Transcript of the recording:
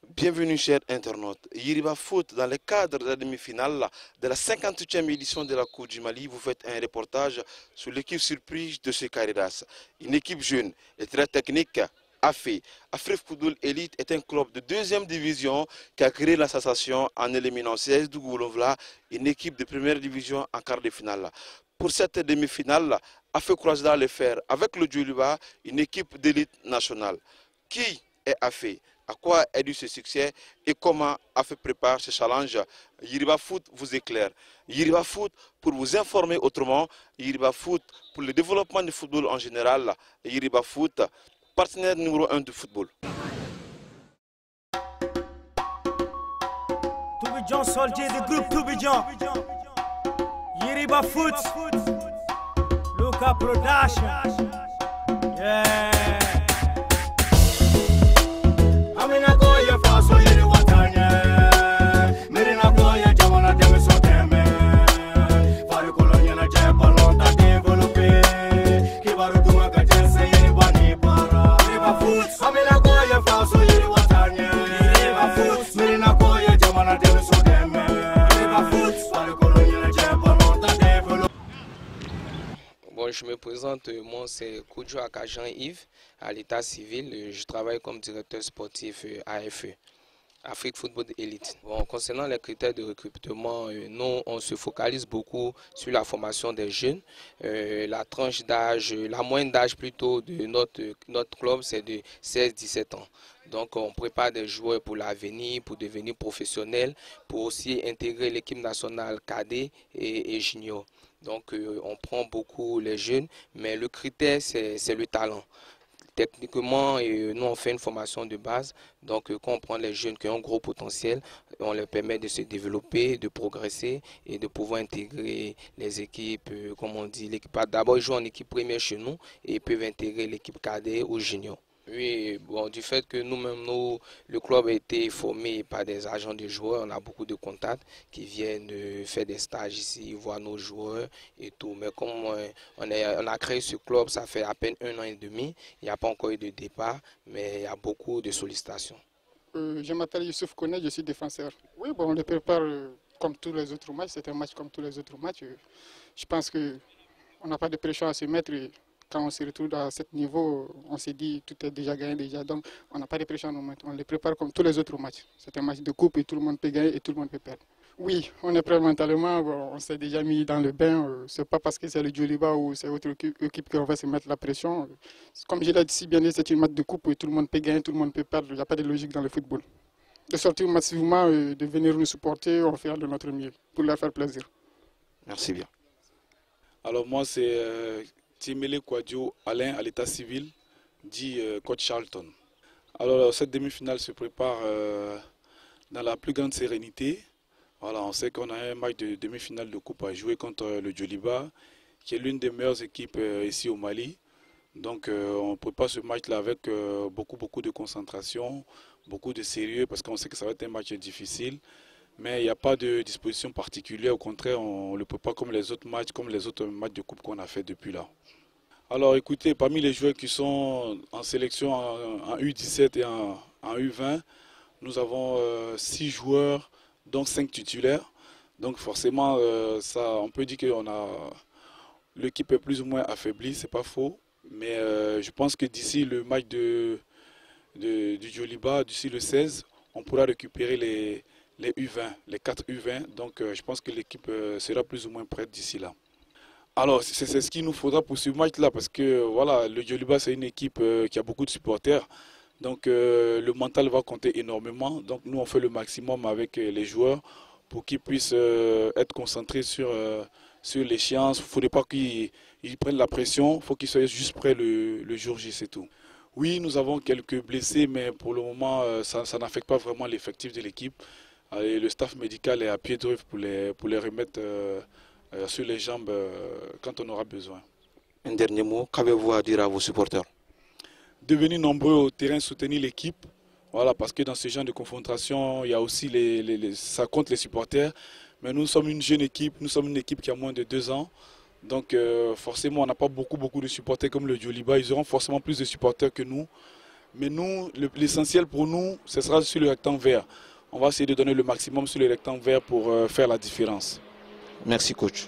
Bienvenue chers internautes. Yiriba Foot, dans le cadre de la demi-finale de la 58e édition de la Coupe du Mali, vous faites un reportage sur l'équipe surprise de ce Caridas. Une équipe jeune et très technique. AFE, Afrique Football Elite est un club de deuxième division qui a créé la sensation en éliminant CS Dougolovla, une équipe de première division en quart de finale. Pour cette demi-finale, AFE croisera le fer avec le Djoliba, une équipe d'élite nationale. Qui est AFE? À quoi est dû ce succès et comment AFE prépare ce challenge? Yiriba Foot vous éclaire. Yiriba Foot pour vous informer autrement. Yiriba Foot pour le développement du football en général. Yiriba Foot, partenaire numéro 1 du football. Toubijan soldier du groupe Toubijan. Yiriba Foot. Luka Production. Yeah. Amina goya faso yiri watanye. Mirina goya jamana deme so teme. Fari kolonya na je ballon da développer. Kibaru duma ka jense yiri bani para. Yiriba Foot. Amina goya faso yiri watanye. Yiriba Foot. Mirina goya jamana deme so teme. Yiriba Foot. Fari kolonya na je ballon da développer. Bon, je me présente, moi c'est Koudjo Akajan Yves, à l'état civil. Je travaille comme directeur sportif à AFE, Afrique Football Elite. Bon, concernant les critères de recrutement, nous on se focalise beaucoup sur la formation des jeunes. La tranche d'âge, la moyenne d'âge plutôt de notre club, c'est de 16-17 ans. Donc on prépare des joueurs pour l'avenir, pour devenir professionnels, pour aussi intégrer l'équipe nationale cadet et junior. Donc on prend beaucoup les jeunes, mais le critère c'est le talent. Techniquement, nous on fait une formation de base, donc quand on prend les jeunes qui ont un gros potentiel, on leur permet de se développer, de progresser et de pouvoir intégrer les équipes, comme on dit, l'équipe. D'abord ils jouent en équipe première chez nous et ils peuvent intégrer l'équipe cadet ou junior. Oui, bon, du fait que nous-mêmes, le club a été formé par des agents de joueurs, on a beaucoup de contacts qui viennent faire des stages ici, voir nos joueurs et tout. Mais comme on a créé ce club, ça fait à peine 1 an et demi, il n'y a pas encore eu de départ, mais il y a beaucoup de sollicitations. Je m'appelle Youssouf Kone, je suis défenseur. Oui, bon, on le prépare comme tous les autres matchs, c'est un match comme tous les autres matchs. Je pense qu'on n'a pas de pression à se mettre. Quand on se retrouve à ce niveau, on s'est dit tout est déjà gagné déjà, donc on n'a pas de pression à nous mettre. On les prépare comme tous les autres matchs. C'est un match de coupe et tout le monde peut gagner et tout le monde peut perdre. Oui, on est prêt mentalement, bon, on s'est déjà mis dans le bain. C'est pas parce que c'est le Djoliba ou c'est autre équipe qu'on va se mettre la pression. Comme je l'ai dit si bien dit, c'est un match de coupe et tout le monde peut gagner, tout le monde peut perdre. Il n'y a pas de logique dans le football. De sortir massivement, de venir nous supporter, on fait de notre mieux pour leur faire plaisir. Merci bien. Alors moi c'est Timele Kwadjo Alain à l'état civil, dit coach Charlton. Alors cette demi-finale se prépare dans la plus grande sérénité. Voilà, on sait qu'on a un match de demi-finale de coupe à jouer contre le Djoliba, qui est l'une des meilleures équipes ici au Mali. Donc on prépare ce match-là avec beaucoup de concentration, beaucoup de sérieux, parce qu'on sait que ça va être un match difficile. Mais il n'y a pas de disposition particulière, au contraire, on le prépare comme les autres matchs de coupe qu'on a fait depuis là. Alors écoutez, parmi les joueurs qui sont en sélection en U17 et en U20, nous avons 6 joueurs, donc 5 titulaires. Donc forcément, on peut dire que l'équipe est plus ou moins affaiblie, c'est pas faux. Mais je pense que d'ici le match du Djoliba, d'ici le 16, on pourra récupérer les U20, les 4 U20. Donc je pense que l'équipe sera plus ou moins prête d'ici là. Alors c'est ce qu'il nous faudra pour ce match-là, parce que voilà, le Djoliba c'est une équipe qui a beaucoup de supporters. Donc le mental va compter énormément. Donc nous on fait le maximum avec les joueurs pour qu'ils puissent être concentrés sur l'échéance. Il ne faudrait pas qu'ils prennent la pression, il faut qu'ils soient juste prêts le jour J, c'est tout. Oui, nous avons quelques blessés, mais pour le moment ça n'affecte pas vraiment l'effectif de l'équipe. Le staff médical est à pied d'œuvre pour les remettre sur les jambes quand on aura besoin. Un dernier mot, qu'avez-vous à dire à vos supporters? Devenir nombreux au terrain, soutenir l'équipe. Voilà, parce que dans ce genre de confrontation, il y a aussi ça compte les supporters. Mais nous sommes une jeune équipe, nous sommes une équipe qui a moins de 2 ans. Donc forcément, on n'a pas beaucoup de supporters comme le Djoliba. Ils auront forcément plus de supporters que nous. Mais nous, l'essentiel pour nous, ce sera sur le rectangle vert. On va essayer de donner le maximum sur le rectangle vert pour faire la différence. Merci coach.